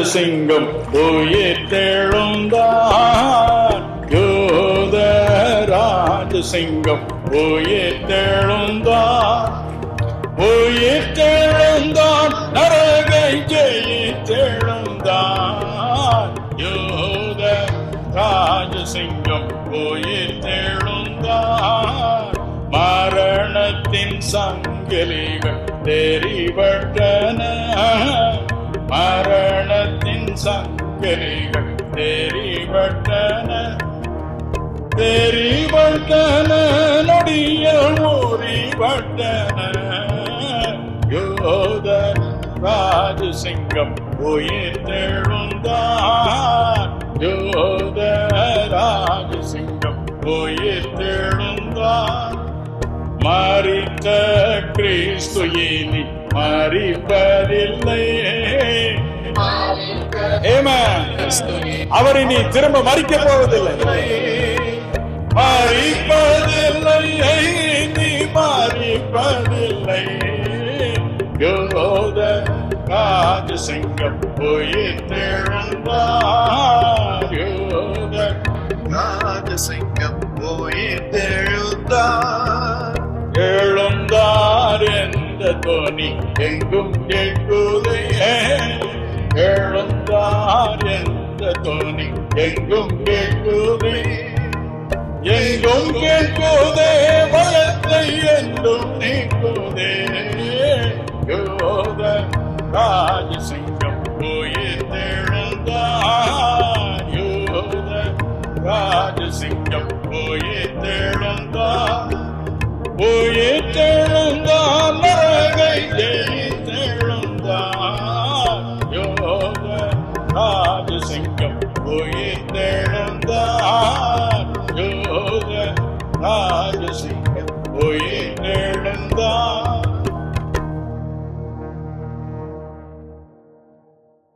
ராஜசிங்கம் உயிர்த்தெழுந்தான். யூத ராஜசிங்கம் உயிர்த்தெழுந்தான். உயிர்த்தெழுந்தான், நரகை ஜெயித்தெழுந்தான். யூத ராஜசிங்கம் உயிர்த்தெழுந்தான். மரணத்தின் சங்கிலிகள் தெரிபட்டன. மரணத்தின் சங்கிலிகள் தெரிபட்டன. தெரிபட்டன, நொடிய ஊறிபட்டன. யோத ராஜசிங்கம் உயிர்த்தெழுந்தான். யோத ராஜசிங்கம் உயிர்த்தெழுந்தான். மரித்த கிறிஸ்து இனி மரிப்பதில்லை. அவர் இனி திரும்ப மரிக்க போவதில்லை. மரிப்பதில்லை, இனி மரிப்பதில்லை. யோத ராஜசிங்கம் உயிர்த்தெழுந்தார். யோத ராஜசிங்கம் உயிர்த்தெழுந்தார். எழுந்தார் என்ற துணி எங்கும் கேட்குதே. எழுந்தார் என்ற துணி எங்கும் கேட்குதே. எங்கும் கேட்குதே, பயத்தை என்றும் நீக்குதே. யோத ராஜசிங்கம் உயிர்த்தெழுந்தார். யோத ராஜசிங்கம் உயிர்த்தெழுந்தார்.